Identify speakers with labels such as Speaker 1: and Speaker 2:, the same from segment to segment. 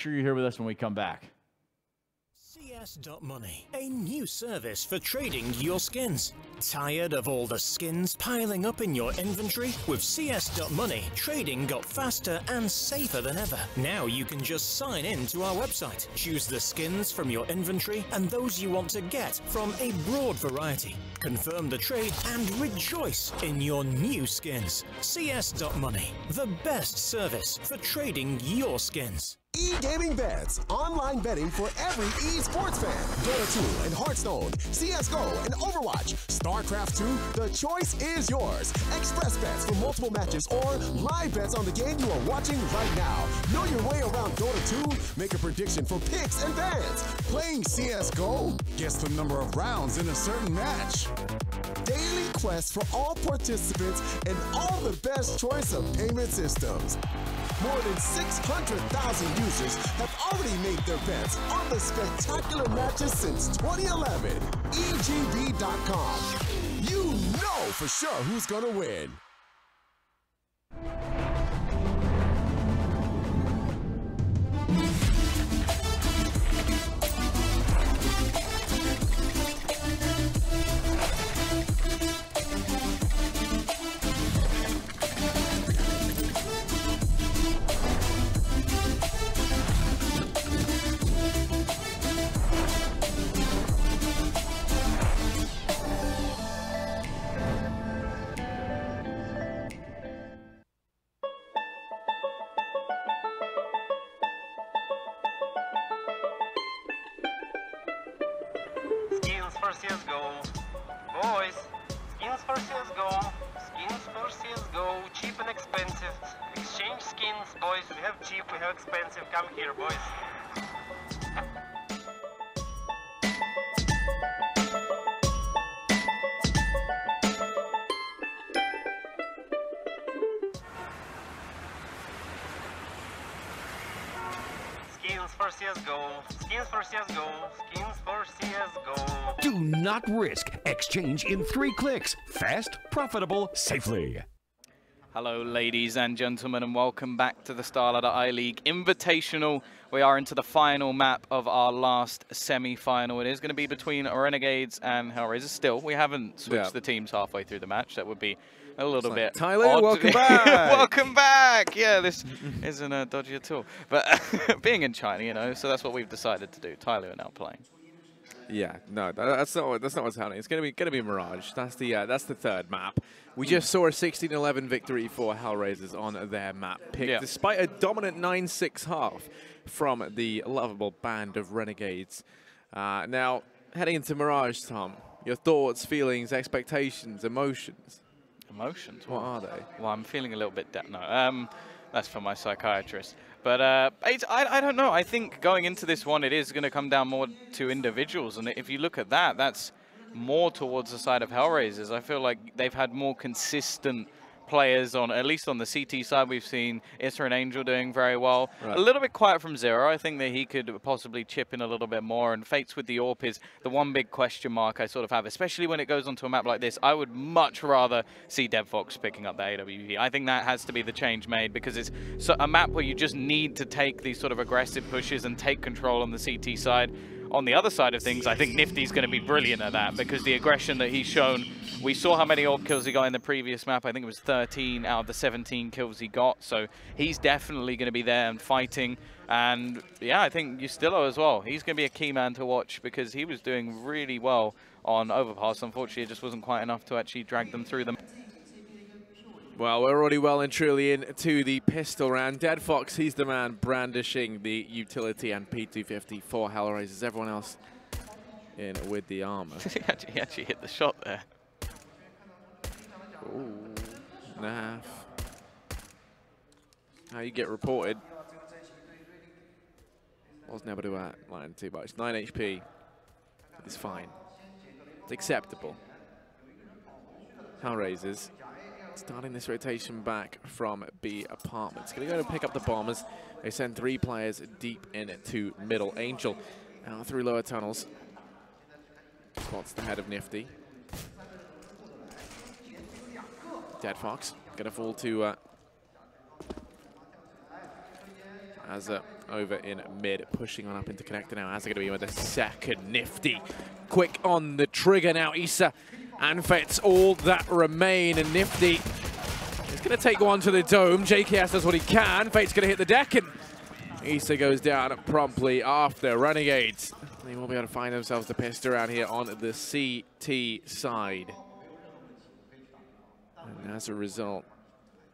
Speaker 1: sure you're here with us when we come back.
Speaker 2: CS.Money, a new service for trading your skins. Tired of all the skins piling up in your inventory? With CS.Money, trading got faster and safer than ever. Now you can just sign in to our website, choose the skins from your inventory and those you want to get from a broad variety. Confirm the trade and rejoice in your new skins. CS.Money, the best service for trading your skins.
Speaker 3: E-gaming bets, online betting for every esports fan. Dota 2 and Hearthstone, CSGO and Overwatch, StarCraft 2, the choice is yours. Express bets for multiple matches or live bets on the game you are watching right now. Know your way around Dota 2, make a prediction for picks and bans. Playing CSGO, guess the number of rounds in a certain match. Daily quests for all participants and all the best choice of payment systems. More than 600,000 users have already made their bets on the spectacular matches since 2011. EGB.com. You know for sure who's gonna win.
Speaker 4: Skins for CSGO. Boys, skins for CSGO. Skins for CSGO. Cheap and expensive. Exchange skins, boys. We have cheap, we have expensive. Come here, boys. Skins for CSGO. Skins for CSGO. Skins for CSGO.
Speaker 5: Do not risk. Exchange in 3 clicks. Fast, profitable, safely.
Speaker 6: Hello, ladies and gentlemen, and welcome back to the Starladder I-League Invitational. We are into the final map of our last semi-final. It is going to be between Renegades and HellRaisers. Still, we haven't switched the teams halfway through the match. That would be a little bit
Speaker 7: Tyler,
Speaker 6: odd.
Speaker 7: welcome back.
Speaker 6: Welcome back. Yeah, this isn't dodgy at all. But being in China, you know, so that's what we've decided to do. Tyler are now playing.
Speaker 7: Yeah, no, that's not what's happening. It's gonna be Mirage. That's the third map. We just saw a 16-11 victory for HellRaisers on their map pick, despite a dominant 9-6 half from the lovable band of Renegades. Now, heading into Mirage, Tom, your thoughts, feelings, expectations, emotions.
Speaker 6: Emotions?
Speaker 7: What are they?
Speaker 6: Well, I'm feeling a little bit no. That's for my psychiatrist. But I don't know. I think going into this one, it is going to come down more to individuals. And if you look at that, that's more towards the side of HellRaisers. I feel like they've had more consistent players on, at least on the CT side. We've seen Issa and Angel doing very well. Right. A little bit quiet from Zero. I think that he could possibly chip in a little bit more. And Fates with the AWP is the one big question mark I sort of have, especially when it goes onto a map like this. I would much rather see DevFox picking up the AWP. I think that has to be the change made, because it's a map where you just need to take these sort of aggressive pushes and take control on the CT side. On the other side of things, I think Nifty's going to be brilliant at that, because the aggression that he's shown, we saw how many AWP kills he got in the previous map. I think it was 13 out of the 17 kills he got. So he's definitely going to be there and fighting. And yeah, I think Justillo as well. He's going to be a key man to watch, because he was doing really well on Overpass. Unfortunately, it just wasn't quite enough to actually drag them through them.
Speaker 7: Well, we're already well and truly into the pistol round. Dead Fox, he's the man brandishing the utility and P250 for HellRaisers. Everyone else in with the armor.
Speaker 6: He actually hit the shot there.
Speaker 7: Ooh, Naf. How you get reported. Wasn't able to land too much. 9 HP. It's fine. It's acceptable. HellRaisers starting this rotation back from B apartments. Going to go and pick up the bombers. They send 3 players deep into middle. Angel out through lower tunnels. Spots the head of Nifty. Dead Fox going to fall to Azza over in mid, pushing on up into connector now. Azza going to be with a second. Nifty, quick on the trigger now. Issa and Fetz all that remain, and Nifty is going to take one to the dome. JKS does what he can. Fate's going to hit the deck, and Issa goes down promptly after Renegades. They will be able to find themselves the pistol around here on the CT side. And as a result,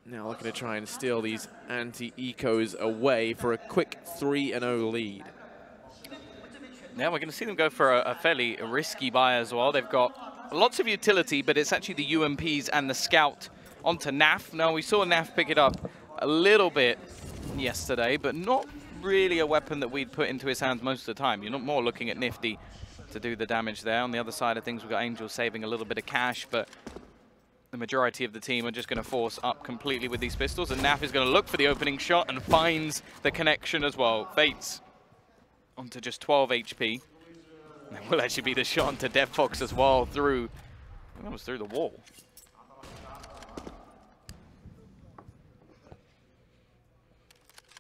Speaker 7: now looking to try and steal these anti-ecos away for a quick 3-0 lead.
Speaker 6: Now we're going to see them go for a fairly risky buy as well. They've got lots of utility, but it's actually the UMPs and the Scout onto NAF. Now we saw NAF pick it up a little bit yesterday, but not really a weapon that we'd put into his hands most of the time. You're not more looking at Nifty to do the damage there. On the other side of things, we've got Angel saving a little bit of cash, but the majority of the team are just going to force up completely with these pistols, and NAF is going to look for the opening shot and finds the connection as well. Fates onto just 12 HP. That will actually be the shot onto DevFox as well through, almost through the wall.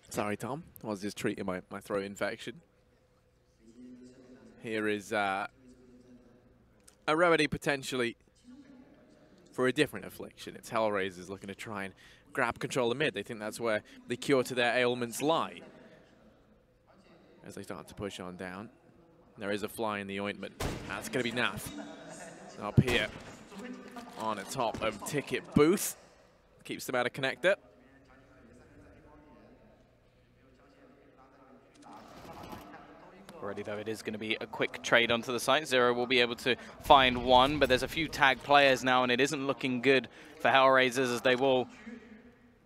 Speaker 7: Sorry, Tom. I was just treating my throat infection. Here is a remedy potentially for a different affliction. It's HellRaisers looking to try and grab control of mid. They think that's where the cure to their ailments lie. As they start to push on down, there is a fly in the ointment. That's going to be NAF. Up here on the top of Ticket Booth. Keeps them out of connector.
Speaker 6: Already though, it is going to be a quick trade onto the site. Zero will be able to find one, but there's a few tag players now, and it isn't looking good for HellRaisers as they will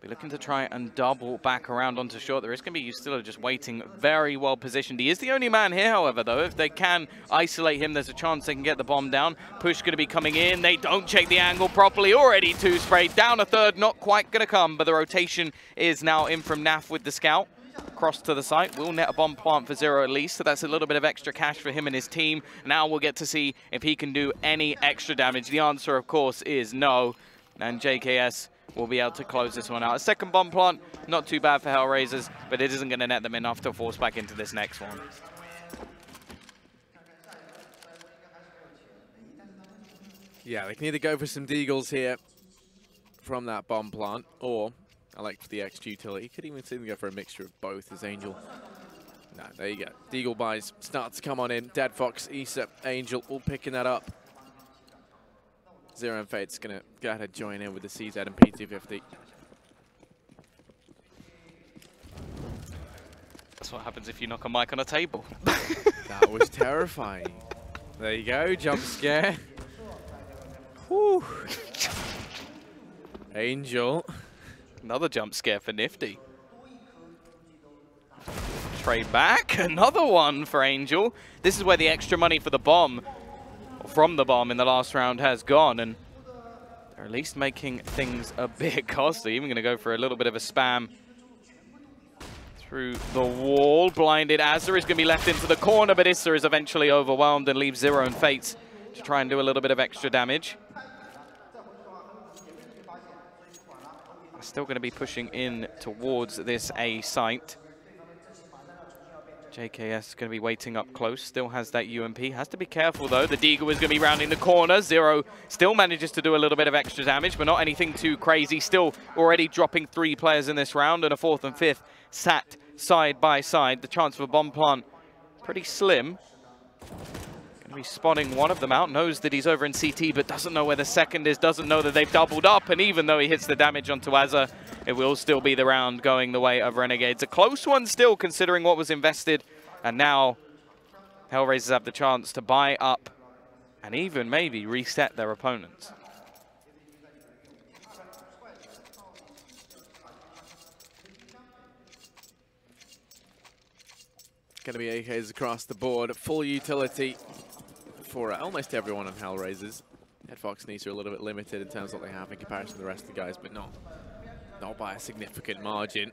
Speaker 6: be looking to try and double back around onto short. There is going to be Ustilla just waiting, very well positioned. He is the only man here, however, though. If they can isolate him, there's a chance they can get the bomb down. Push going to be coming in. They don't check the angle properly. Already two sprayed. Down a third, not quite going to come, but the rotation is now in from NAF with the Scout. Across to the site, will net a bomb plant for Zero at least, so that's a little bit of extra cash for him and his team. Now we'll get to see if he can do any extra damage. The answer, of course, is no, and JKS will be able to close this one out. A second bomb plant, not too bad for HellRaisers, but it isn't going to net them enough to force back into this next one.
Speaker 7: Yeah, they can either go for some deagles here from that bomb plant, or I like the extra utility. Could even see them go for a mixture of both as Angel. No, there you go. Deagle buys start to come on in. DevFox, Issa, Angel all picking that up. Zero and Fate's going to go ahead and join in with the CZ and P250.
Speaker 6: That's what happens if you knock a mic on a table.
Speaker 7: That was terrifying. There you go, jump scare. Whew. Angel.
Speaker 6: Another jump scare for Nifty. Trade back, another one for Angel. This is where the extra money for the bomb, from the bomb in the last round has gone, and they're at least making things a bit costly. Even going to go for a little bit of a spam through the wall. Blinded Azza is going to be left into the corner, but Issa is eventually overwhelmed and leaves Zero and Fates to try and do a little bit of extra damage. Still going to be pushing in towards this A site. JKS is going to be waiting up close. Still has that UMP. Has to be careful, though. The Deagle is going to be rounding the corner. Zero still manages to do a little bit of extra damage, but not anything too crazy. Still already dropping 3 players in this round, and a 4th and 5th sat side by side. The chance for a bomb plant pretty slim. Going to be spotting one of them out. Knows that he's over in CT, but doesn't know where the second is. Doesn't know that they've doubled up. And even though he hits the damage onto Azza, it will still be the round going the way of Renegades. A close one still, considering what was invested. And now HellRaisers have the chance to buy up and even maybe reset their opponents.
Speaker 7: Going to be AKs across the board. Full utility for almost everyone on HellRaisers. Fox and Issa are a little bit limited in terms of what they have in comparison to the rest of the guys, but not by a significant margin.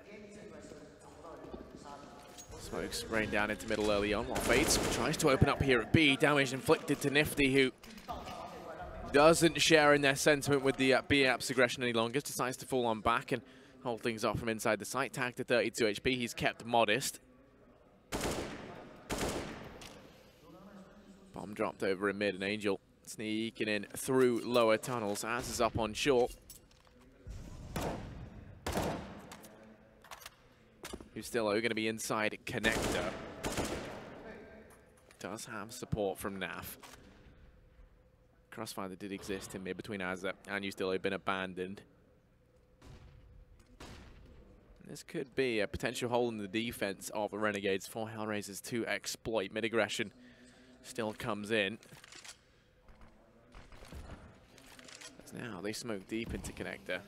Speaker 7: Smokes rain down into middle early on, while Fates tries to open up here at B. Damage inflicted to Nifty, who doesn't share in their sentiment with the B app's aggression any longer. Decides to fall on back, and hold things off from inside the site. Tag to 32 HP. He's kept modest. Bomb dropped over in mid, and Angel sneaking in through lower tunnels. Az is up on short. Ustillo going to be inside connector. Does have support from Naf. Crossfire that did exist in mid between Azza and Ustillo been abandoned. This could be a potential hole in the defense of the Renegades for HellRaisers to exploit. Mid aggression still comes in. As now they smoke deep into connector.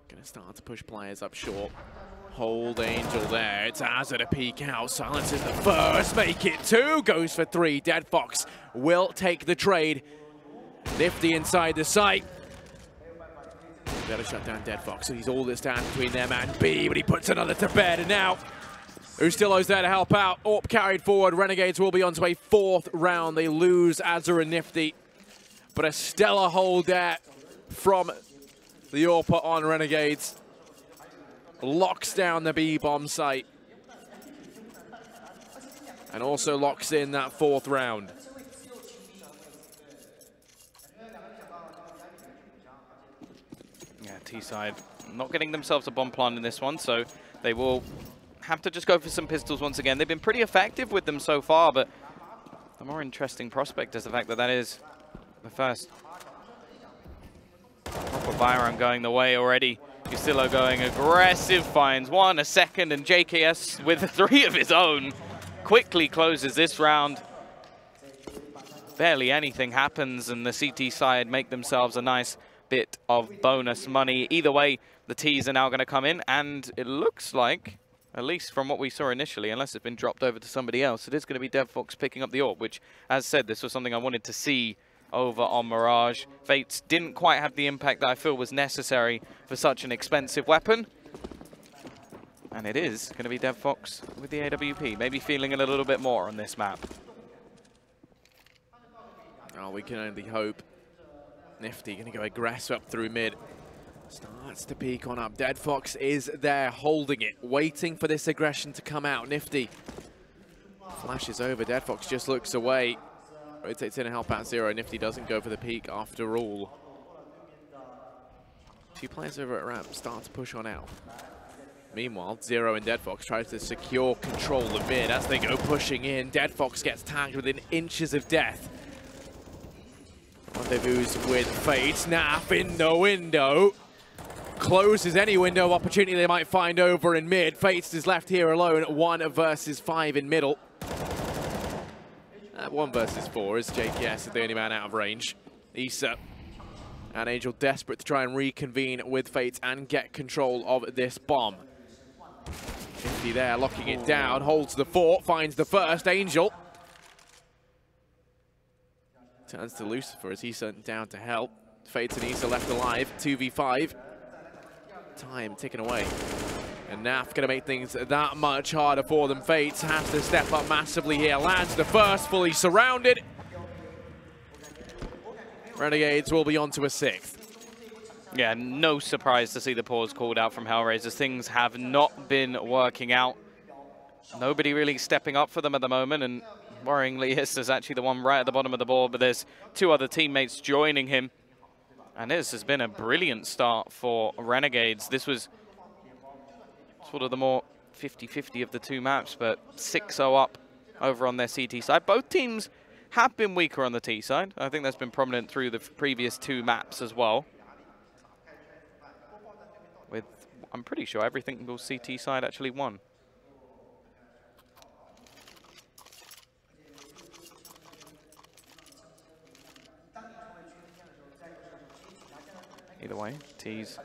Speaker 7: Gonna start to push players up short. Hold Angel there. It's Azza to peek out. Silences the first. Make it two. Goes for three. Dead Fox will take the trade. Nifty inside the site. Better shut down Dead Fox. So he's all this down between them and B, but he puts another to bed. And now Ustillo's there to help out. Orp carried forward. Renegades will be on to a fourth round. They lose Azza and Nifty. But a stellar hold there from the Orpa on Renegades. Locks down the B-bomb site. And also locks in that fourth round. Yeah, T-side not getting themselves a bomb plant in this one, so they will have to just go for some pistols once again. They've been pretty effective with them so far, but the more interesting prospect is the fact that that is the first proper Byram going the way already. Ustillo going aggressive, finds one, a second, and JKS with three of his own quickly closes this round. Barely anything happens, and the CT side make themselves a nice bit of bonus money. Either way, the Ts are now going to come in, and it looks like, at least from what we saw initially, unless it's been dropped over to somebody else, it is going to be Dev Fox picking up the AWP, which, as said, this was something I wanted to see over on Mirage. Fates didn't quite have the impact that I feel was necessary for such an expensive weapon. And it is going to be Dev Fox with the AWP, maybe feeling it a little bit more on this map. Oh, we can only hope. Nifty going to go aggressive up through mid. Starts to peek on up. Dead Fox is there holding it, waiting for this aggression to come out. Nifty flashes over. Dead Fox just looks away. Rotates in and help out Zero. Nifty doesn't go for the peak after all. Two players over at ramp start to push on out. Meanwhile, Zero and Dead Fox tries to secure control of mid as they go pushing in. Dead Fox gets tagged within inches of death. Rendezvous with Fate. Naf in the window. Closes any window opportunity they might find over in mid. Fates is left here alone at 1 versus 5 in middle. 1 versus 4 as JKS is the only man out of range. Issa and Angel desperate to try and reconvene with Fate and get control of this bomb. Nifty there, locking it down, holds the fort, finds the first. Angel turns to Lucifer as Issa down to help. Fate and Issa left alive, 2v5. Time ticking away. And Naf going to make things that much harder for them. Fates has to step up massively here. Lands the first, fully surrounded. Renegades will be on to a 6th.
Speaker 6: Yeah, no surprise to see the pause called out from HellRaisers. Things have not been working out. Nobody really stepping up for them at the moment, and worryingly, Issa's actually the one right at the bottom of the board, but there's 2 other teammates joining him. And this has been a brilliant start for Renegades. This was sort of the more 50-50 of the 2 maps, but 6-0 up over on their CT side. Both teams have been weaker on the T side. I think that's been prominent through the previous 2 maps as well. With, I'm pretty sure every single CT side actually won. Either way, T's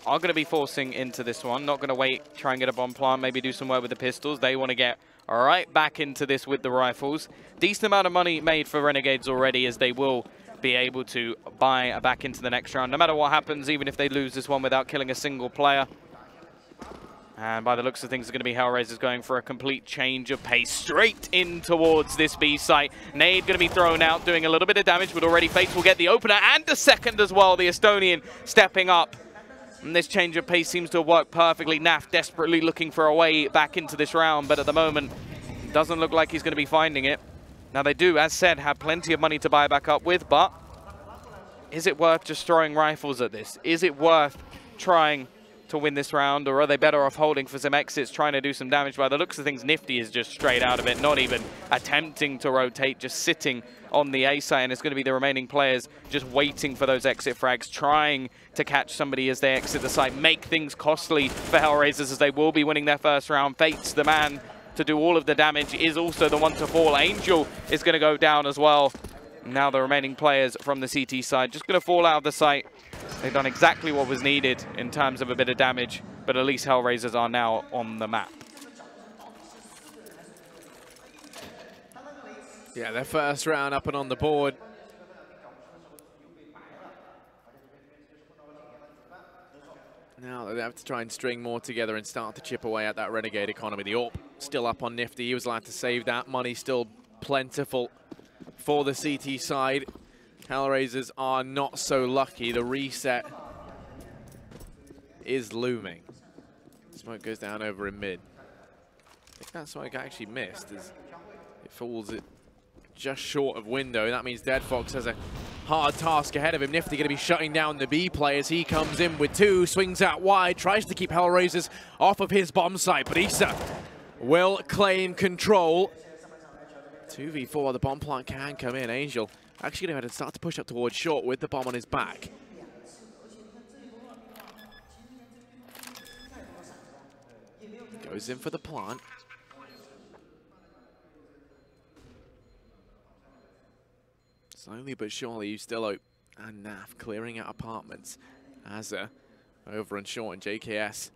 Speaker 6: are going to be forcing into this one. Not going to wait, try and get a bomb plant, maybe do some work with the pistols. They want to get right back into this with the rifles. Decent amount of money made for Renegades already, as they will be able to buy back into the next round. No matter what happens, even if they lose this one without killing a single player. And by the looks of things, it's going to be HellRaisers going for a complete change of pace straight in towards this B site. Nade going to be thrown out, doing a little bit of damage, but already Fates will get the opener and a second as well. The Estonian stepping up. And this change of pace seems to have worked perfectly. Naf desperately looking for a way back into this round, but at the moment, doesn't look like he's going to be finding it. Now they do, as said, have plenty of money to buy back up with, but is it worth just throwing rifles at this? Is it worth trying to win this round, or are they better off holding for some exits, trying to do some damage? By the looks of things, Nifty is just straight out of it, not even attempting to rotate, just sitting on the A site, and it's going to be the remaining players just waiting for those exit frags, trying to catch somebody as they exit the site, make things costly for HellRaisers as they will be winning their first round. Fates, the man to do all of the damage, is also the one to fall. Angel is going to go down as well. Now the remaining players from the CT side just going to fall out of the site. They've done exactly what was needed in terms of a bit of damage, but at least HellRaisers are now on the map.
Speaker 7: Yeah, their first round up and on the board. Now they have to try and string more together and start to chip away at that Renegade economy. The AWP still up on Nifty. He was allowed to save that. Money still plentiful for the CT side. HellRaisers are not so lucky. The reset is looming. Smoke goes down over in mid. I think that smoke actually missed as it falls it just short of window. That means Dead Fox has a hard task ahead of him. Nifty going to be shutting down the B play as he comes in with two, swings out wide, tries to keep HellRaisers off of his bomb site, but Issa will claim control. 2v4, the bomb plant can come in. Angel actually going to start to push up towards short with the bomb on his back. Goes in for the plant. Slowly but surely, you still open. And Naf clearing out apartments. Azza over and short, and JKS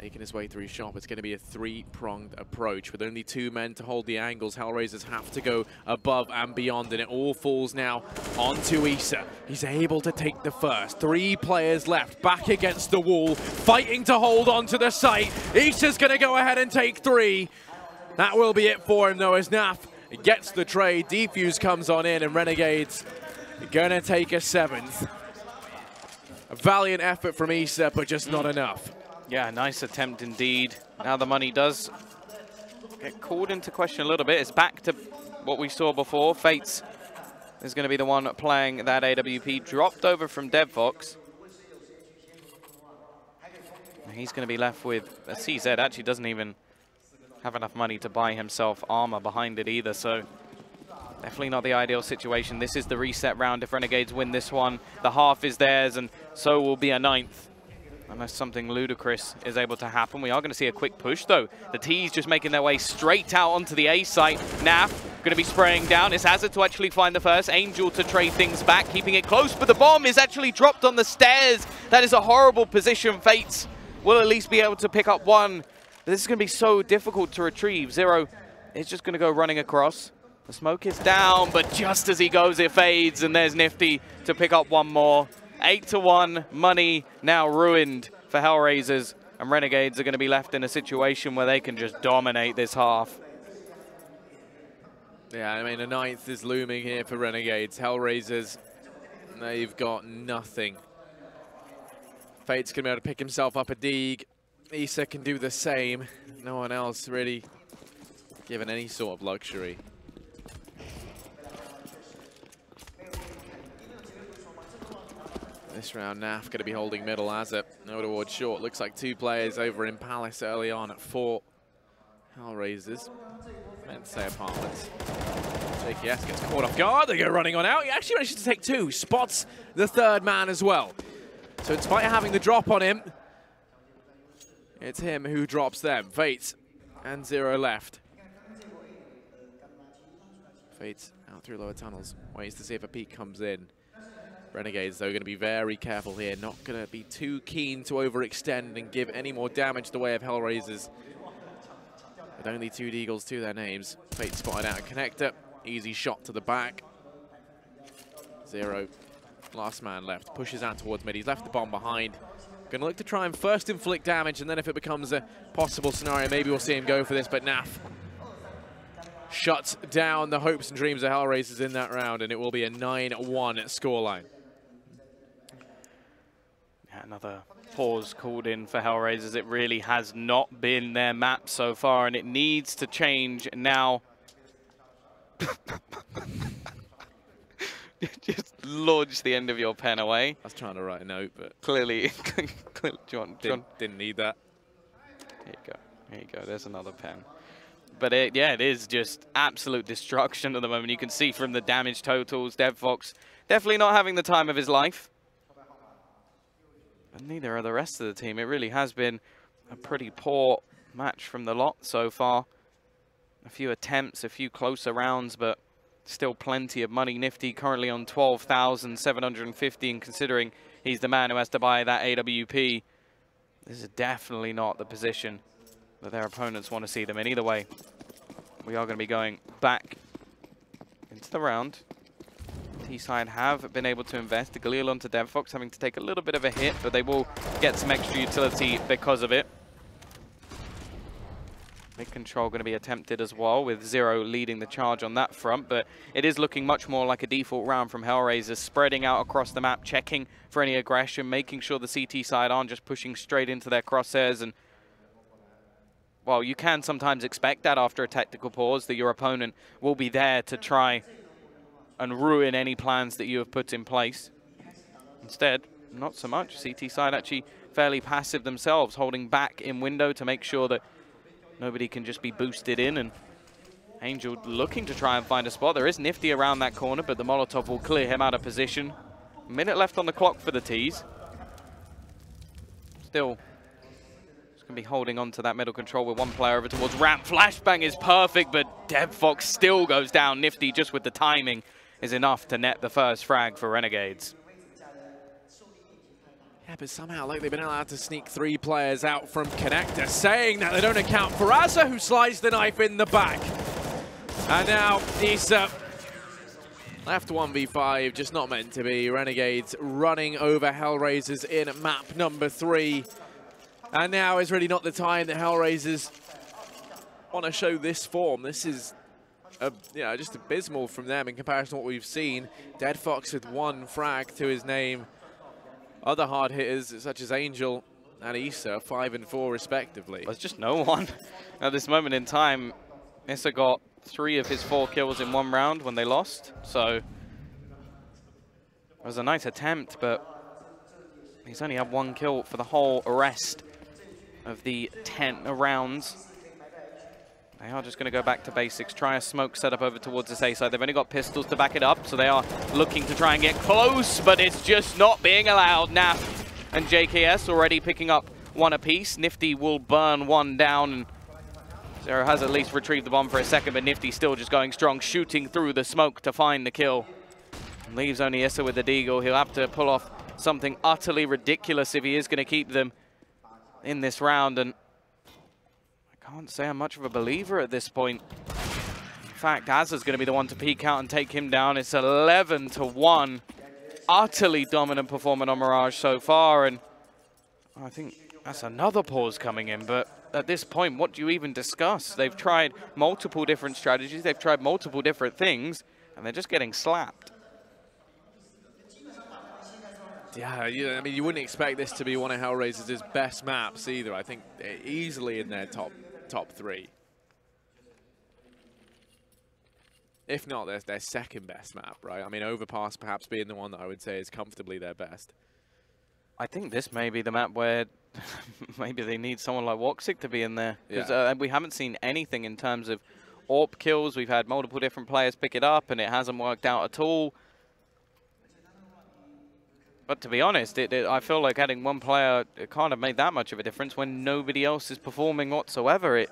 Speaker 7: making his way through shop. It's going to be a three-pronged approach with only two men to hold the angles. HellRaisers have to go above and beyond, and it all falls now onto Issa. He's able to take the first. 3 players left, back against the wall, fighting to hold on to the site. Issa's going to go ahead and take 3. That will be it for him, though, as Naf gets the trade. Defuse comes on in, and Renegades going to take a 7th. A valiant effort from Issa, but just not enough.
Speaker 6: Yeah, nice attempt indeed. Now the money does get called into question a little bit. It's back to what we saw before. Fates is going to be the one playing that AWP. Dropped over from Dead Fox. He's going to be left with a CZ. Actually doesn't even have enough money to buy himself armor behind it either, so definitely not the ideal situation. This is the reset round. If Renegades win this one, the half is theirs, and so will be a 9th. Unless something ludicrous is able to happen. We are going to see a quick push, though. The T's just making their way straight out onto the A site. Naf going to be spraying down. It's Azza to actually find the first. Angel to trade things back, keeping it close, but the bomb is actually dropped on the stairs. That is a horrible position. Fates will at least be able to pick up one. This is going to be so difficult to retrieve. Zero is just going to go running across. The smoke is down, but just as he goes, it fades, and there's Nifty to pick up one more. 8-1, money now ruined for HellRaisers, and Renegades are going to be left in a situation where they can just dominate this half.
Speaker 7: Yeah, I mean, a 9th is looming here for Renegades. HellRaisers, they've got nothing. Fate's going to be able to pick himself up a dig. Issa can do the same. No one else really given any sort of luxury. This round, Naf going to be holding middle. Azza no towards short. Looks like 2 players over in Palace early on at 4. HellRaisers. Meant to say apartments. JKS gets caught off guard. They go running on out. He actually manages to take 2. Spots the 3rd man as well. So in spite of having the drop on him, it's him who drops them. Fates and 0 left. Fates out through lower tunnels. Waits to see if a peek comes in. Renegades, though, going to be very careful here. Not going to be too keen to overextend and give any more damage the way of HellRaisers. With only 2 deagles to their names. Fate spotted out a connector. Easy shot to the back. 0. Last man left. Pushes out towards mid. He's left the bomb behind. Going to look to try and first inflict damage, and then if it becomes a possible scenario, maybe we'll see him go for this. But Naf shuts down the hopes and dreams of HellRaisers in that round, and it will be a 9-1 scoreline.
Speaker 6: Yeah, another pause called in for HellRaisers. It really has not been their map so far, and it needs to change now. Just launch the end of your pen away.
Speaker 7: I was trying to write a note, but
Speaker 6: clearly,
Speaker 7: didn't need that.
Speaker 6: Here you go. Here you go. There's another pen. But yeah, it is just absolute destruction at the moment. You can see from the damage totals, DevFox definitely not having the time of his life. But neither are the rest of the team. It really has been a pretty poor match from the lot so far. A few attempts, a few closer rounds, but still plenty of money. Nifty currently on 12,750, and considering he's the man who has to buy that AWP, this is definitely not the position that their opponents want to see them in. Either way, we are going to be going back into the round. T-side have been able to invest. Galil onto DevFox, having to take a little bit of a hit, but they will get some extra utility because of it. Mid control going to be attempted as well, with Zero leading the charge on that front, but it is looking much more like a default round from HellRaisers, spreading out across the map, checking for any aggression, making sure the CT side aren't just pushing straight into their crosshairs. And well, you can sometimes expect that after a tactical pause, that your opponent will be there to try and ruin any plans that you have put in place. Instead, not so much. CT side actually fairly passive themselves, holding back in window to make sure that nobody can just be boosted in, and Angel looking to try and find a spot. There is Nifty around that corner, but the Molotov will clear him out of position. A minute left on the clock for the T's. Still, just going to be holding on to that middle control with one player over towards ramp. Flashbang is perfect, but DevFox still goes down. Nifty, just with the timing, is enough to net the first frag for Renegades.
Speaker 7: Yeah, but somehow, like, they've been allowed to sneak 3 players out from connector, saying that they don't account for Azza, who slides the knife in the back. And now he's left 1v5, just not meant to be. Renegades running over HellRaisers in map number 3. And now is really not the time that HellRaisers want to show this form. This is just abysmal from them in comparison to what we've seen. DevFox with 1 frag to his name. Other hard hitters, such as Angel and Issa, 5 and 4 respectively.
Speaker 6: There's just no one. At this moment in time, Issa got 3 of his 4 kills in 1 round when they lost. So it was a nice attempt, but he's only had 1 kill for the whole rest of the 10 rounds. They are just going to go back to basics, try a smoke setup over towards this A side. They've only got pistols to back it up, so they are looking to try and get close, but it's just not being allowed. Naf and JKS already picking up 1 apiece. Nifty will burn 1 down, and Zero has at least retrieved the bomb for a second, but Nifty still just going strong, shooting through the smoke to find the kill. Leaves only Issa with the deagle. He'll have to pull off something utterly ridiculous if he is going to keep them in this round, and I can't say I'm much of a believer at this point. In fact, Azza's going to be the one to peek out and take him down. It's 11-1. Utterly dominant performance on Mirage so far, and I think that's another pause coming in. But at this point, what do you even discuss? They've tried multiple different strategies. They've tried multiple different things, and they're just getting slapped.
Speaker 7: Yeah, I mean, you wouldn't expect this to be one of HellRaisers' best maps either. I think they're easily in their top 3. If not, their second best map, right? I mean, Overpass perhaps being the one that I would say is comfortably their best.
Speaker 6: I think this may be the map where maybe they need someone like Woxic to be in there. Because we haven't seen anything in terms of AWP kills. We've had multiple different players pick it up, and it hasn't worked out at all. But to be honest, I feel like adding 1 player, it kind of made that much of a difference when nobody else is performing whatsoever. It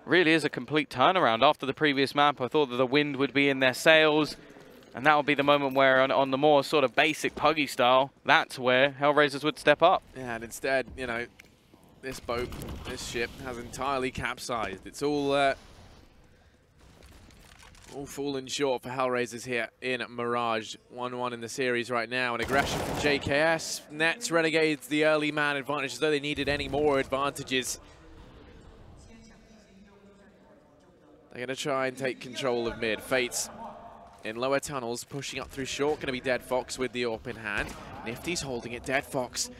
Speaker 6: really is a complete turnaround. After the previous map, I thought that the wind would be in their sails, and that would be the moment where on the more sort of basic Puggy style, that's where HellRaisers would step up.
Speaker 7: Yeah, and instead, you know, this boat, this ship has entirely capsized. It's all All falling short for HellRaisers here in Mirage. 1-1 in the series right now. An aggression from JKS. Nets Renegades the early man advantage as though they needed any more advantages. They're going to try and take control of mid. Fates in lower tunnels, pushing up through short. Going to be Dead Fox with the AWP in hand. Nifty's holding it. Dead Fox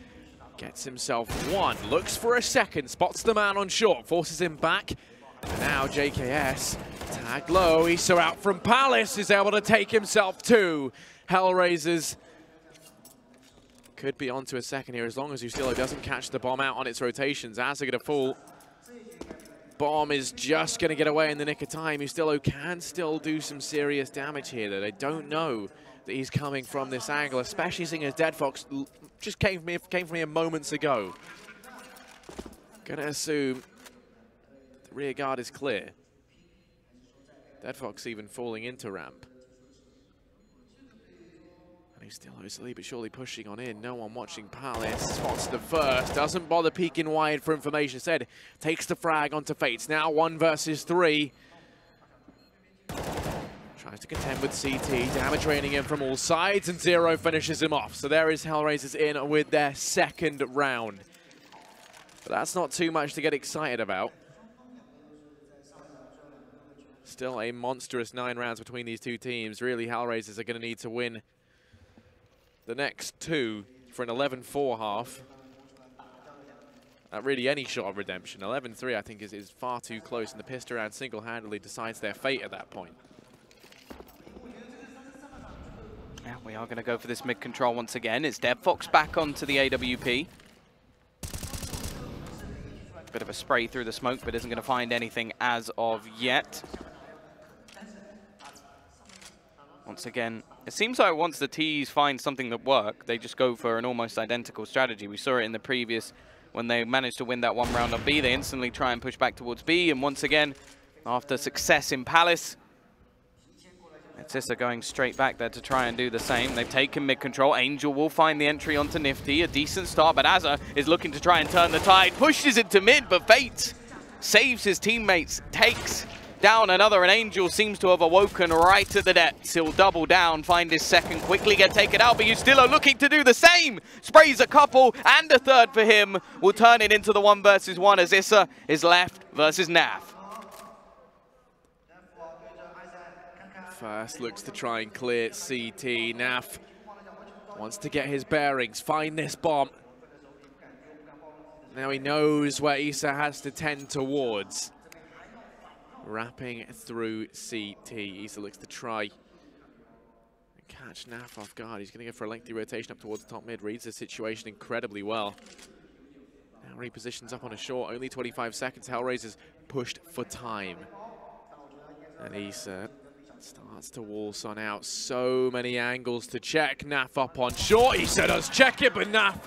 Speaker 7: gets himself one. Looks for a second. Spots the man on short. Forces him back. And now JKS tagged low. Issa out from Palace is able to take himself two. HellRaisers could be onto a second here as long as Ustilo doesn't catch the bomb out on its rotations. As they're going to fall. Bomb is just going to get away in the nick of time. Ustilo can still do some serious damage here, though. They don't know that he's coming from this angle, especially seeing as Dead Fox just came from here moments ago. Going to assume the rear guard is clear. Dead Fox even falling into ramp. And he's still slowly but surely pushing on in. No one watching Palace. Spots the first. Doesn't bother peeking wide for information. Instead, takes the frag onto Fates. Now 1 versus 3. Tries to contend with CT. Damage raining in from all sides. And Zero finishes him off. So there is HellRaisers in with their second round. But that's not too much to get excited about. Still a monstrous 9 rounds between these two teams. Really, HellRaisers are going to need to win the next 2 for an 11-4 half. Really any shot of redemption. 11-3 I think is far too close, and the pissed around single-handedly decides their fate at that point.
Speaker 6: Yeah, we are going to go for this mid-control once again. It's Dead Fox back onto the AWP. Bit of a spray through the smoke, but isn't going to find anything as of yet. Once again, it seems like once the T's find something that works, they just go for an almost identical strategy. We saw it in the previous, when they managed to win that 1 round on B, they instantly try and push back towards B. And once again, after success in Palace, it's Issa going straight back there to try and do the same. They've taken mid-control. Angel will find the entry onto Nifty. A decent start, but Azza is looking to try and turn the tide. Pushes it to mid, but Fate saves his teammates, takes down another, and Angel seems to have awoken right at the depths. He'll double down, find his second, quickly get taken out, but Ustilo looking to do the same. Sprays a couple, and a third for him. Will turn it into the 1 versus 1 as Issa is left versus Naf.
Speaker 7: First looks to try and clear CT. Naf wants to get his bearings, find this bomb. Now he knows where Issa has to tend towards. Wrapping through CT. Issa looks to try and catch Naf off guard. He's going to go for a lengthy rotation up towards the top mid. Reads the situation incredibly well. Now repositions up on a short. Only 25 seconds. HellRaisers pushed for time. And Issa starts to waltz on out. So many angles to check. Naf up on short. Issa does check it, but Naf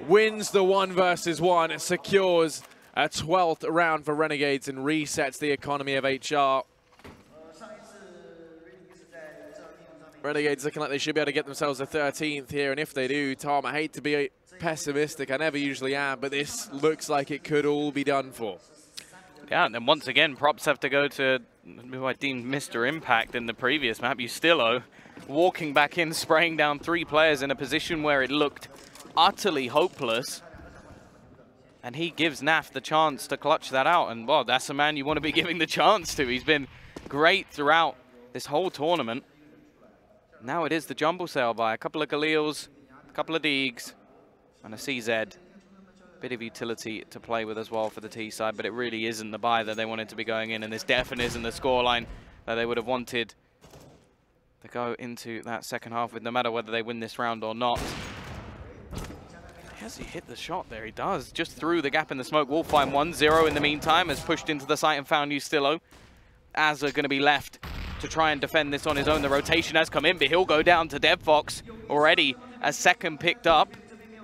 Speaker 7: wins the 1 versus 1. It secures a 12th round for Renegades and resets the economy of HR. Renegades looking like they should be able to get themselves a 13th here, and if they do, Tom, I hate to be pessimistic, I never usually am, but this looks like it could all be done for.
Speaker 6: Yeah, and then once again, props have to go to who I deemed Mr. Impact in the previous map, Ustilo, walking back in, spraying down 3 players in a position where it looked utterly hopeless. And he gives Naf the chance to clutch that out. And, well, that's a man you want to be giving the chance to. He's been great throughout this whole tournament. Now it is the jumble sale by a couple of Galils, a couple of Deegs, and a CZ. Bit of utility to play with as well for the T side, but it really isn't the buy that they wanted to be going in. And this definitely isn't the scoreline that they would have wanted to go into that second half with, no matter whether they win this round or not. Has he hit the shot there? He does. Just through the gap in the smoke. Will find 1-0 in the meantime. Has pushed into the site and found Ustilo. Azza going to be left to try and defend this on his own. The rotation has come in, but he'll go down to Dead Fox. Already a second picked up.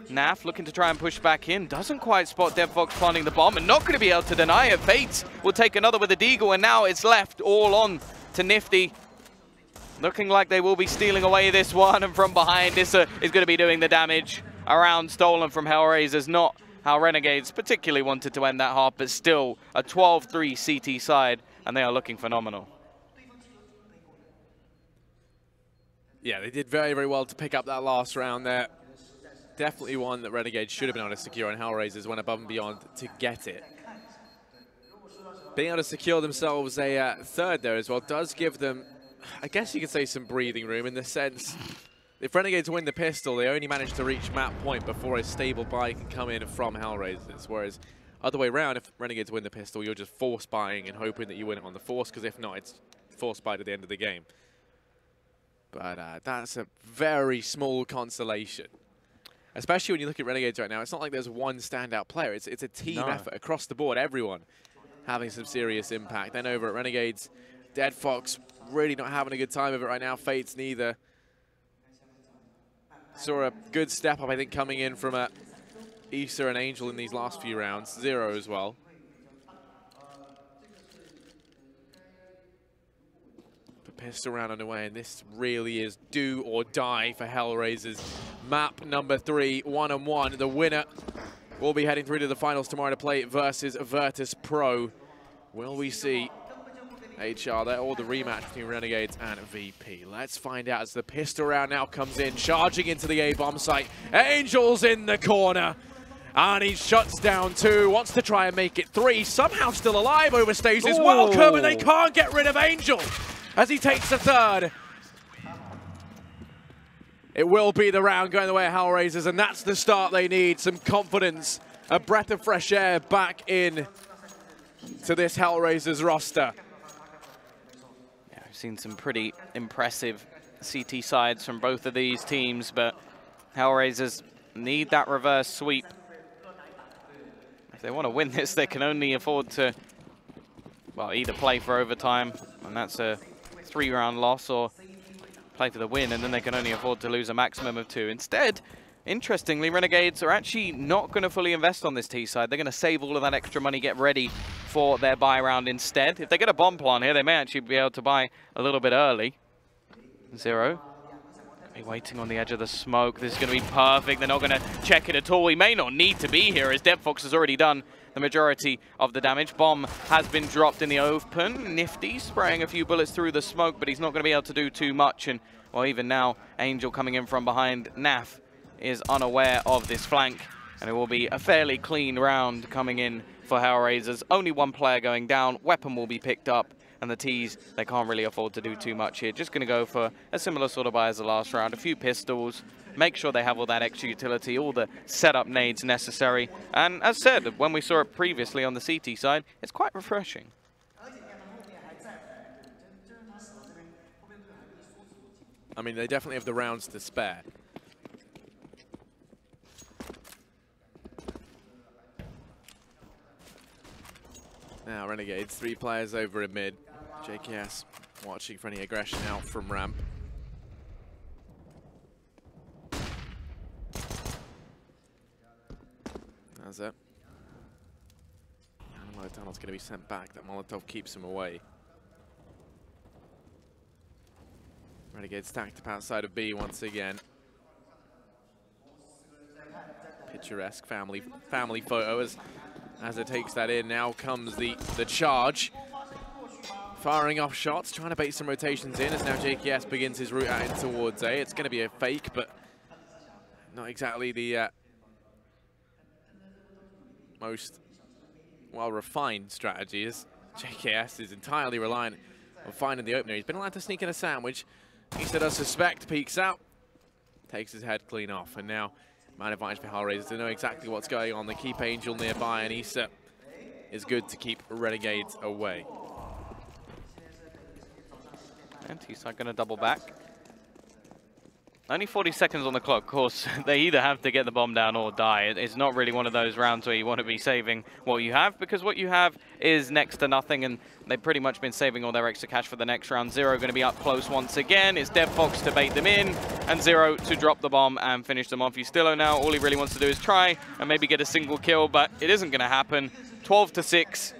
Speaker 6: Naf looking to try and push back in. Doesn't quite spot Dead Fox planting the bomb, and not going to be able to deny it. Fates will take another with a Deagle, and now it's left all on to Nifty. Looking like they will be stealing away this one, and from behind, Issa is going to be doing the damage. Around stolen from HellRaisers, not how Renegades particularly wanted to end that half, but still a 12-3 CT side, and they are looking phenomenal.
Speaker 7: Yeah, they did very, very well to pick up that last round there. Definitely one that Renegades should have been able to secure, and HellRaisers went above and beyond to get it. Being able to secure themselves a third there as well does give them, I guess you could say, some breathing room, in the sense, if Renegades win the pistol, they only manage to reach map point before a stable buy can come in from HellRaisers. Whereas, other way around, if Renegades win the pistol, you're just force buying and hoping that you win it on the force, because if not, it's force buy at the end of the game. But that's a very small consolation. Especially when you look at Renegades right now, it's not like there's one standout player. It's a team effort across the board, everyone having some serious impact. Then over at Renegades, Dead Fox really not having a good time of it right now. Fates neither. Saw a good step up, I think, coming in from Issa and Angel in these last few rounds. Zero as well. Pistol round underway, and this really is do or die for HellRaisers. Map number 3, 1-on-1. The winner will be heading through to the finals tomorrow to play versus Virtus Pro. Will we see HR there, or the rematch between Renegades and VP? Let's find out as the pistol round now comes in, charging into the A-bomb site. Angel's in the corner, and he shuts down 2, wants to try and make it 3. Somehow still alive, overstays his welcome, and they can't get rid of Angel as he takes the third. It will be the round going the way of HellRaisers, and that's the start they need. Some confidence, a breath of fresh air back in to this HellRaisers roster.
Speaker 6: Yeah, we've seen some pretty impressive CT sides from both of these teams, but HellRaisers need that reverse sweep. If they want to win this, they can only afford to, well, either play for overtime, and that's a 3-round loss, or play for the win, and then they can only afford to lose a maximum of 2. Instead, interestingly, Renegades are actually not going to fully invest on this T side. They're going to save all of that extra money, get ready for their buy round instead. If they get a bomb plant here, they may actually be able to buy a little bit early. Zero. Be waiting on the edge of the smoke. This is going to be perfect. They're not going to check it at all. He may not need to be here, as Dead Fox has already done the majority of the damage. Bomb has been dropped in the open. Nifty spraying a few bullets through the smoke, but he's not going to be able to do too much. And, well, even now, Angel coming in from behind Naf is unaware of this flank, and it will be a fairly clean round coming in for HellRaisers. Only one player going down. Weapon will be picked up, and the T's, they can't really afford to do too much here. Just going to go for a similar sort of buy as the last round. A few pistols, make sure they have all that extra utility, all the setup nades necessary. And as said, when we saw it previously on the CT side, it's quite refreshing.
Speaker 7: I mean, they definitely have the rounds to spare. Now, Renegades, 3 players over in mid. JKS watching for any aggression out from ramp. That's it. And Molotow's going to be sent back. That Molotov keeps him away. Renegades stacked up outside of B once again. Picturesque family photo as it takes that in. Now comes the charge. Firing off shots, trying to bait some rotations in as now JKS begins his route out in towards A. It's going to be a fake, but not exactly the most well-refined strategy, as JKS is entirely reliant on finding the opener. He's been allowed to sneak in a sandwich. He said, I suspect, peeks out, takes his head clean off, and now man advantage for HellRaisers to know exactly what's going on. They keep Angel nearby, and Issa is good to keep Renegades away.
Speaker 6: And T-side going to double back. Only 40 seconds on the clock. Of course, they either have to get the bomb down or die. It's not really one of those rounds where you want to be saving what you have, because what you have is next to nothing, and they've pretty much been saving all their extra cash for the next round. Zero going to be up close once again. It's Dead Fox to bait them in, and Zero to drop the bomb and finish them off. Ustillo now, all he really wants to do is try and maybe get a single kill, but it isn't going to happen. 12-6.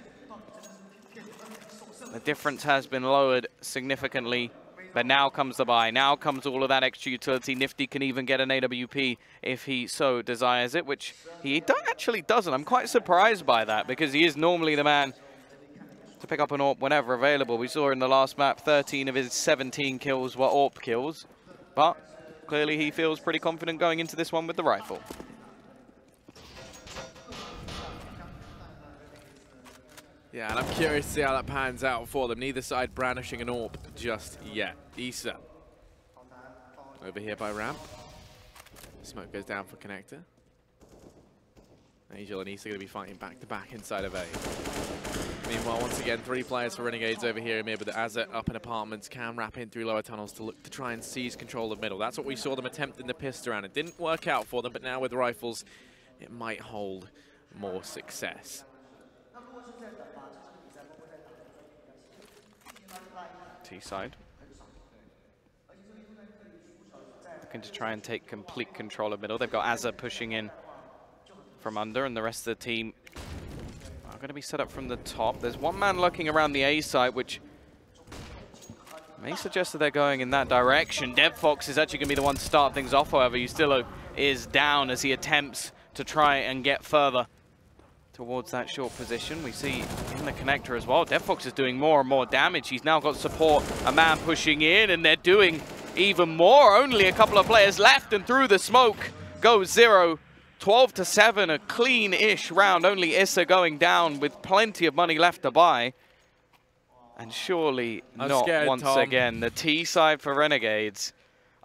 Speaker 6: The difference has been lowered significantly But now comes the buy. Now comes all of that extra utility. Nifty can even get an AWP if he so desires it, which he actually doesn't. I'm quite surprised by that because he is normally the man to pick up an AWP whenever available. We saw in the last map 13 of his 17 kills were AWP kills. But clearly he feels pretty confident going into this one with the rifle.
Speaker 7: Yeah, and I'm curious to see how that pans out for them. Neither side brandishing an AWP just yet. Issa over here by ramp. Smoke goes down for connector. Angel and Issa going to be fighting back-to-back inside of A. Meanwhile, once again, 3 players for Renegades over here in mid, but the Azet up in apartments can wrap in through lower tunnels to look to try and seize control of middle. That's what we saw them attempt in the pistol round. It didn't work out for them, but now with rifles, it might hold more success.
Speaker 6: T-side. Looking to try and take complete control of middle. They've got Azza pushing in from under, and the rest of the team are going to be set up from the top. There's one man lurking around the A side, which may suggest that they're going in that direction. DevFox is actually going to be the one to start things off, however. Ustillo is down as he attempts to try and get further towards that short position. We see in the connector as well, DevFox is doing more and more damage. He's now got support, a man pushing in, and they're doing even more. Only a couple of players left, and through the smoke goes Zero. 12-7, a clean-ish round. Only Issa going down with plenty of money left to buy. And surely not
Speaker 7: scared,
Speaker 6: once
Speaker 7: Tom.
Speaker 6: again. The T side for Renegades.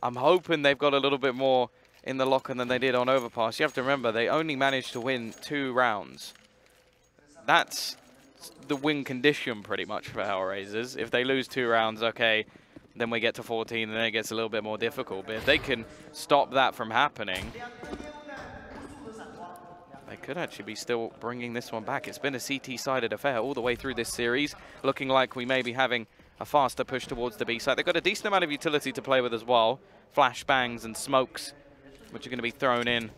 Speaker 6: I'm hoping they've got a little bit more in the locker than they did on Overpass. You have to remember, they only managed to win 2 rounds. That's the win condition pretty much for HellRaisers. If they lose 2 rounds, okay, then we get to 14 and then it gets a little bit more difficult. But if they can stop that from happening, they could actually be still bringing this one back. It's been a CT-sided affair all the way through this series, looking like we may be having a faster push towards the B side. They've got a decent amount of utility to play with as well. Flashbangs and smokes, which are going to be thrown in.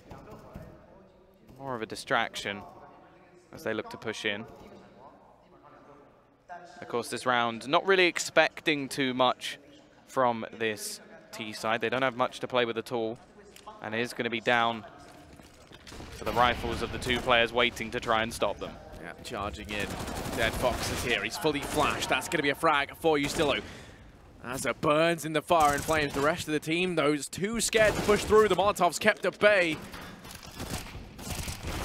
Speaker 6: More of a distraction as they look to push in. Of course, this round, not really expecting too much from this T side. They don't have much to play with at all. And it is going to be down to the rifles of the 2 players waiting to try and stop them.
Speaker 7: Yeah, charging in. DevFox is here. He's fully flashed. That's going to be a frag for Ustillo. As it burns in the fire and flames, the rest of the team, those too scared to push through. The Molotovs kept at bay.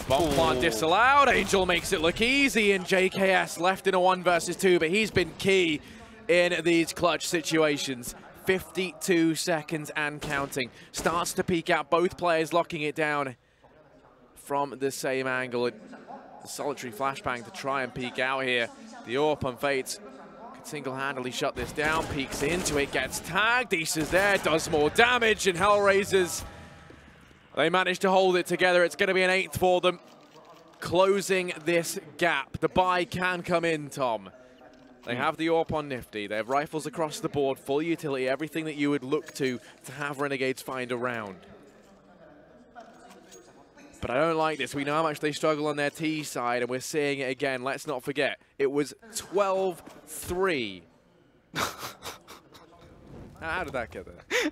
Speaker 7: Bomb plant disallowed. Angel makes it look easy, and JKS left in a 1 versus 2, but he's been key in these clutch situations. 52 seconds and counting. Starts to peek out, both players locking it down from the same angle. The solitary flashbang to try and peek out here. The AWP on Fates could single-handedly shut this down. Peeks into it, gets tagged. Issa's there, does more damage, and HellRaisers, they managed to hold it together. It's going to be an 8th for them, closing this gap. The buy can come in, Tom. They have the AWP on Nifty. They have rifles across the board, full utility, everything that you would look to have Renegades find a round. But I don't like this. We know how much they struggle on their T side, and we're seeing it again. Let's not forget, it was 12-3. How did that get there?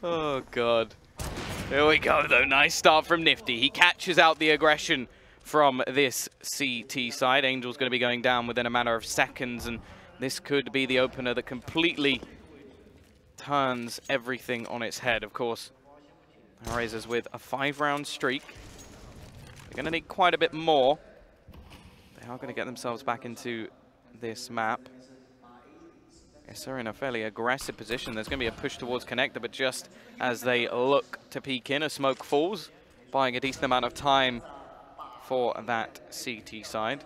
Speaker 6: Oh, God. Here we go, though. Nice start from Nifty. He catches out the aggression from this CT side. Angel's going to be going down within a matter of seconds, and this could be the opener that completely turns everything on its head. Of course, HellRaisers with a 5-round streak. They're going to need quite a bit more. They are going to get themselves back into this map. Yes, they're in a fairly aggressive position. There's going to be a push towards connector, but just as they look to peek in, a smoke falls, buying a decent amount of time for that CT side.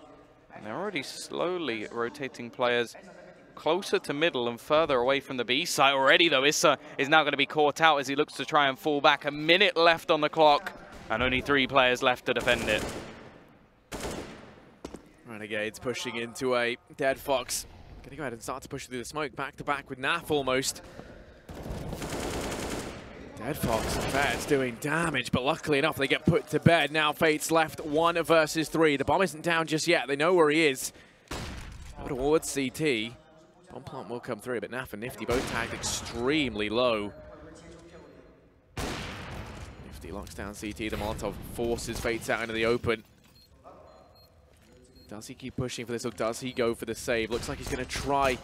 Speaker 6: And they're already slowly rotating players closer to middle and further away from the B side already, though. Issa is now going to be caught out as he looks to try and fall back. A minute left on the clock, and only 3 players left to defend it.
Speaker 7: Renegades pushing into a DevFox. Gonna go ahead and start to push through the smoke, back to back with Naf almost. DevFox and Fate's doing damage, but luckily enough they get put to bed. Now Fate's left 1 versus 3. The bomb isn't down just yet. They know where he is. Towards CT. Bomb plant will come through, but Naf and Nifty both tagged extremely low. Nifty locks down CT. The Molotov forces Fates out into the open. Does he keep pushing for this, or does he go for the save? Looks like he's going to try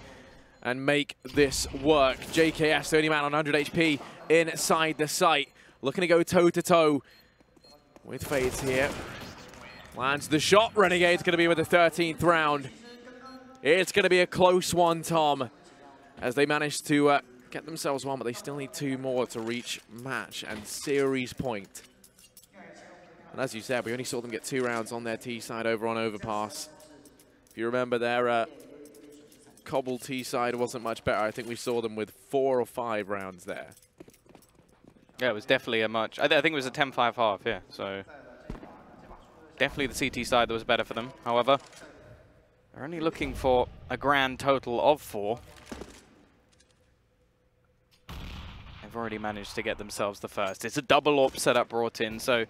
Speaker 7: and make this work. JKS, the only man on 100 HP inside the site. Looking to go toe-to-toe with Fates here. Lands the shot. Renegade's going to be with the 13th round. It's going to be a close one, Tom, as they manage to get themselves one, but they still need 2 more to reach match and series point. And as you said, we only saw them get 2 rounds on their T side over on Overpass. If you remember, their Cobble T side wasn't much better. I think we saw them with 4 or 5 rounds there.
Speaker 6: Yeah, it was definitely a much... I think it was a 10-5 half, yeah. So definitely the CT side that was better for them. However, they're only looking for a grand total of 4. They've already managed to get themselves the first. It's a double AWP setup brought in, so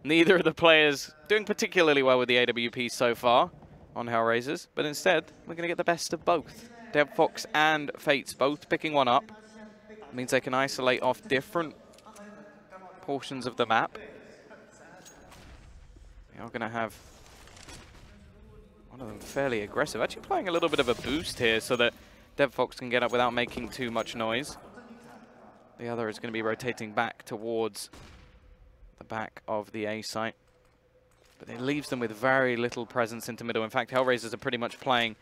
Speaker 6: neither of the players doing particularly well with the AWP so far on HellRaisers, but instead, we're going to get the best of both. DevFox and Fates both picking one up. It means they can isolate off different portions of the map. We are going to have one of them fairly aggressive, actually playing a little bit of a boost here so that DevFox can get up without making too much noise. The other is going to be rotating back towards the back of the A site. But it leaves them with very little presence into middle. In fact, HellRaisers are pretty much playing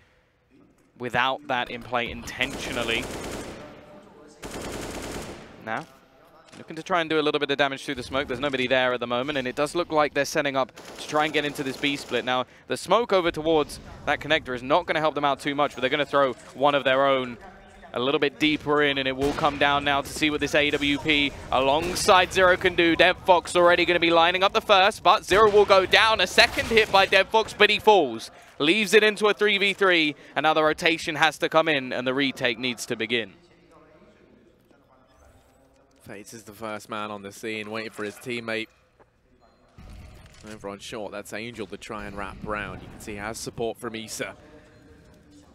Speaker 6: without that in play intentionally. Now, looking to try and do a little bit of damage through the smoke. There's nobody there at the moment, and it does look like they're setting up to try and get into this B split. Now, the smoke over towards that connector is not going to help them out too much, but they're going to throw one of their own a little bit deeper in, and it will come down now to see what this AWP alongside Zero can do. DevFox already going to be lining up the first, but Zero will go down. A second hit by DevFox, but he falls. Leaves it into a 3v3, and now the rotation has to come in, and the retake needs to begin.
Speaker 7: Fates is the first man on the scene, waiting for his teammate. Over on short, that's Angel to try and wrap round. You can see he has support from Issa.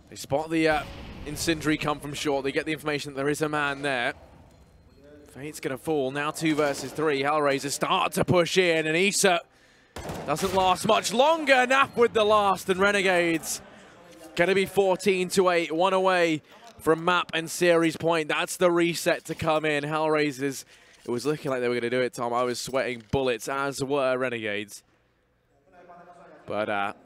Speaker 7: They spot the incendiary come from short. They get the information that there is a man there. Fate's going to fall. Now 2 versus 3. HellRaisers start to push in, and Issa doesn't last much longer. Nap with the last, and Renegades going to be 14-8, 1 away from map and series point. That's the reset to come in. HellRaisers, it was looking like they were going to do it, Tom. I was sweating bullets, as were Renegades. But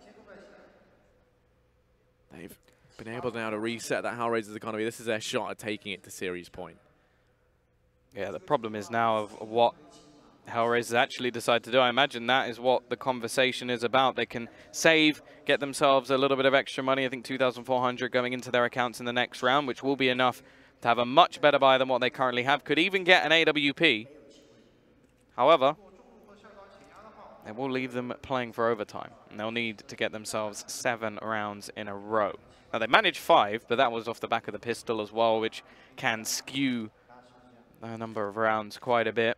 Speaker 7: they've been able now to reset that HellRaisers economy. This is their shot at taking it to series point.
Speaker 6: Yeah, the problem is now of what HellRaisers actually decide to do. I imagine that is what the conversation is about. They can save, get themselves a little bit of extra money. I think 2,400 going into their accounts in the next round, which will be enough to have a much better buy than what they currently have. Could even get an AWP. However, it will leave them playing for overtime, and they'll need to get themselves 7 rounds in a row. Now, they managed 5, but that was off the back of the pistol as well, which can skew the number of rounds quite a bit.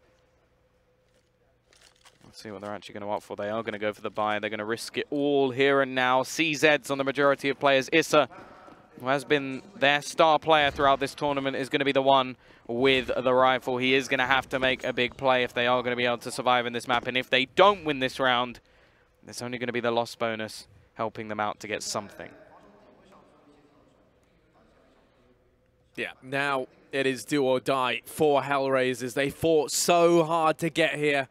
Speaker 6: Let's see what they're actually going to opt for. They are going to go for the buy. They're going to risk it all here and now. CZs on the majority of players. Issa, who has been their star player throughout this tournament, is going to be the one with the rifle. He is going to have to make a big play if they are going to be able to survive in this map. And if they don't win this round, it's only going to be the loss bonus helping them out to get something.
Speaker 7: Yeah, now it is do or die for HellRaisers. They fought so hard to get here,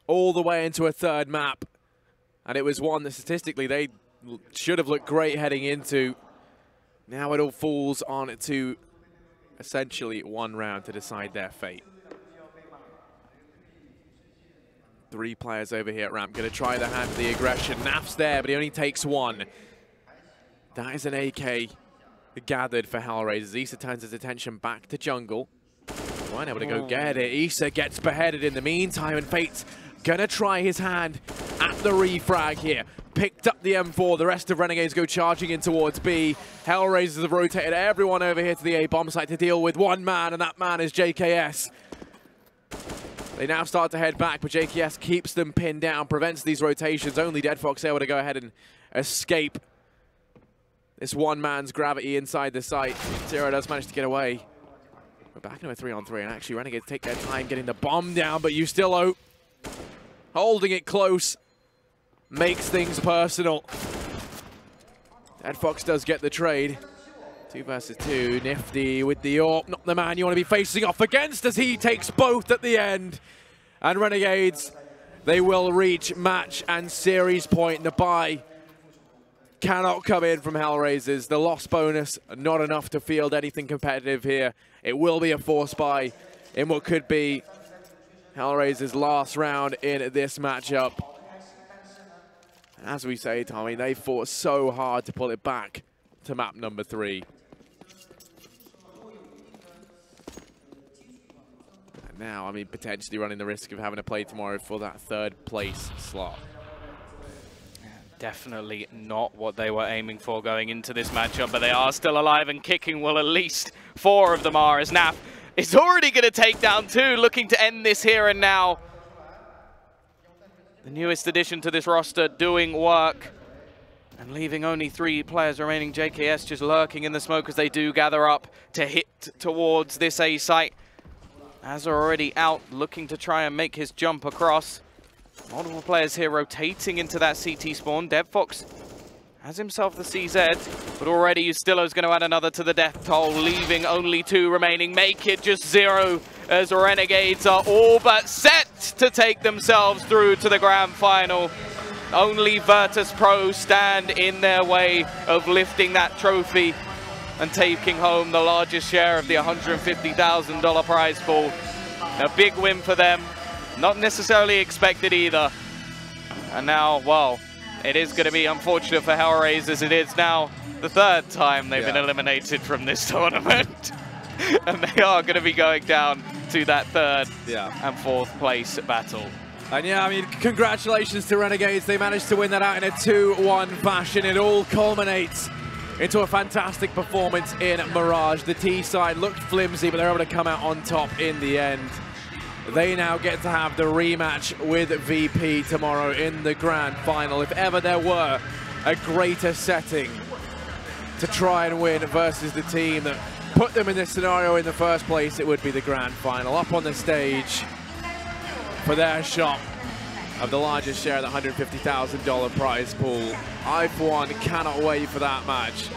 Speaker 7: all the way into a 3rd map. And it was one that statistically they should have looked great heading into. Now it all falls on to essentially 1 round to decide their fate. 3 players over here at ramp, going to try their hand at the aggression. Naf's there, but he only takes 1. That is an AK gathered for HellRaisers. Issa turns his attention back to jungle. Weren't able to go get it. Issa gets beheaded in the meantime, and Fate's gonna try his hand at the refrag here. Picked up the M4. The rest of Renegades go charging in towards B. HellRaisers have rotated everyone over here to the A bomb site to deal with 1 man, and that man is JKS. They now start to head back, but JKS keeps them pinned down, prevents these rotations. Only DevFox able to go ahead and escape. this one man's gravity inside the site. Zero does manage to get away. We're back into a 3-on-3, and actually Renegades take their time getting the bomb down, but Ustillo holding it close makes things personal. Dead Fox does get the trade. 2 versus 2, Nifty with the AWP, not the man you want to be facing off against as he takes both at the end. And Renegades, they will reach match and series point. The buy cannot come in from HellRaisers. The loss bonus, not enough to field anything competitive here. It will be a force buy in what could be HellRaisers' last round in this matchup. And as we say, Tommy, they fought so hard to pull it back to map number 3. And now, I mean, potentially running the risk of having to play tomorrow for that 3rd place slot.
Speaker 6: Definitely not what they were aiming for going into this matchup, but they are still alive and kicking. Well, at least 4 of them are, as Naf is already going to take down 2, looking to end this here and now. The newest addition to this roster doing work and leaving only 3 players remaining. JKS just lurking in the smoke as they do gather up to hit towards this A site. As already out, looking to try and make his jump across. Multiple players here rotating into that CT spawn. Dead Fox has himself the CZ, but already Ustillo's going to add another to the death toll, leaving only 2 remaining. Make it just 0 as Renegades are all but set to take themselves through to the grand final. Only Virtus Pro stand in their way of lifting that trophy and taking home the largest share of the $150,000 prize pool. A big win for them. Not necessarily expected either. And now, well, it is going to be unfortunate for HellRaisers. It is now the 3rd time they've been eliminated from this tournament. And they are going to be going down to that 3rd and 4th place battle.
Speaker 7: And yeah, I mean, congratulations to Renegades. They managed to win that out in a 2-1 fashion. It all culminates into a fantastic performance in Mirage. The T side looked flimsy, but they're able to come out on top in the end. They now get to have the rematch with VP tomorrow in the grand final. If ever there were a greater setting to try and win versus the team that put them in this scenario in the first place, it would be the grand final. Up on the stage for their shot of the largest share of the $150,000 prize pool. I, for one, cannot wait for that match.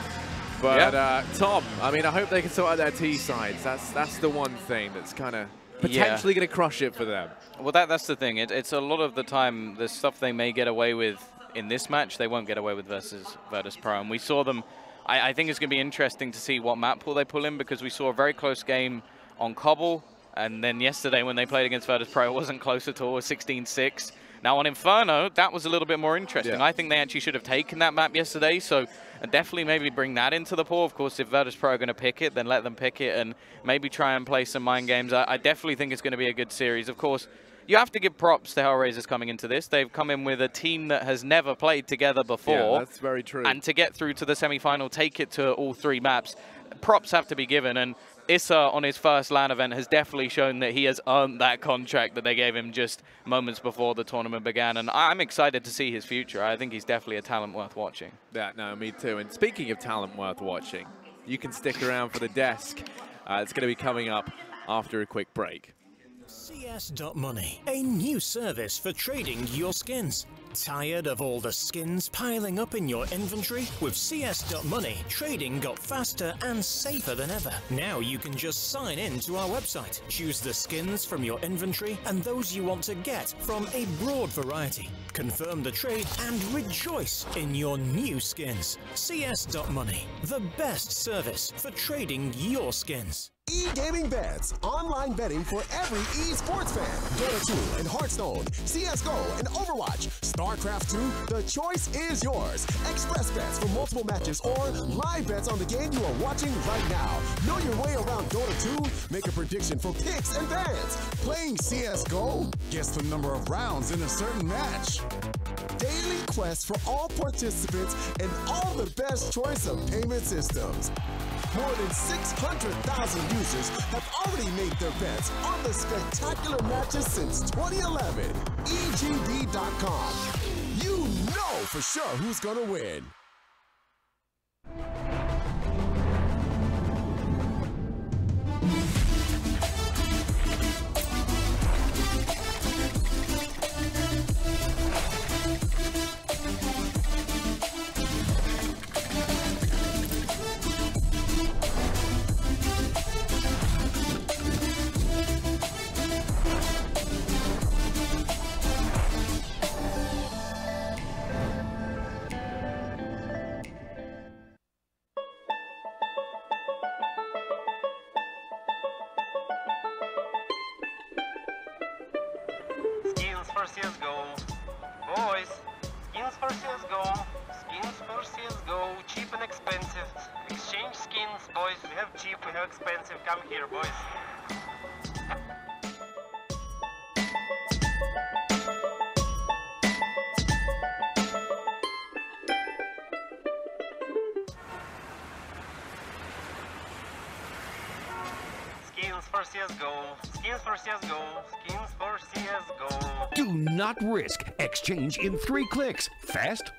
Speaker 7: But Tom, I mean, I hope they can sort out their T sides. That's the one thing that's kind of potentially going to crush it for them.
Speaker 6: Well, that's the thing. It's a lot of the time, the stuff they may get away with in this match, they won't get away with versus Virtus Pro. And we saw them, I think it's going to be interesting to see what map pool they pull in, because we saw a very close game on Cobble. And then yesterday when they played against Virtus Pro, it wasn't close at all, it was 16-6. Now on Inferno, that was a little bit more interesting. I think they actually should have taken that map yesterday, so definitely maybe bring that into the pool. Of course, if Virtus Pro are going to pick it, then let them pick it and maybe try and play some mind games. I definitely think it's going to be a good series. Of course, you have to give props to HellRaisers coming into this. They've come in with a team that has never played together before.
Speaker 7: Yeah, that's very true.
Speaker 6: And to get through to the semi-final, take it to all 3 maps, props have to be given. And Issa, on his first LAN event, has definitely shown that he has earned that contract that they gave him just moments before the tournament began. And I'm excited to see his future. I think he's definitely a talent worth watching.
Speaker 7: Yeah, no, me too. And speaking of talent worth watching, you can stick around for the desk. It's going to be coming up after a quick break.
Speaker 2: CS.Money, a new service for trading your skins. Tired of all the skins piling up in your inventory? With CS.Money, trading got faster and safer than ever. Now you can just sign in to our website, choose the skins from your inventory and those you want to get from a broad variety. Confirm the trade and rejoice in your new skins. CS.Money, the best service for trading your skins.
Speaker 3: E-gaming bets, online betting for every esports fan. Dota 2 and Hearthstone, CSGO and Overwatch, StarCraft 2, the choice is yours. Express bets for multiple matches or live bets on the game you are watching right now. Know your way around Dota 2? Make a prediction for picks and bans. Playing CSGO? Guess the number of rounds in a certain match. Daily quests for all participants and all the best choice of payment systems. More than 600,000 users have already made their bets on the spectacular matches since 2011. EGB.com. You know for sure who's gonna win.
Speaker 4: boys. We have cheap, we have expensive. Come here, boys. Skins for CSGO. Skins for CSGO. Skins for CSGO.
Speaker 5: Do not risk. Exchange in 3 clicks. Fast,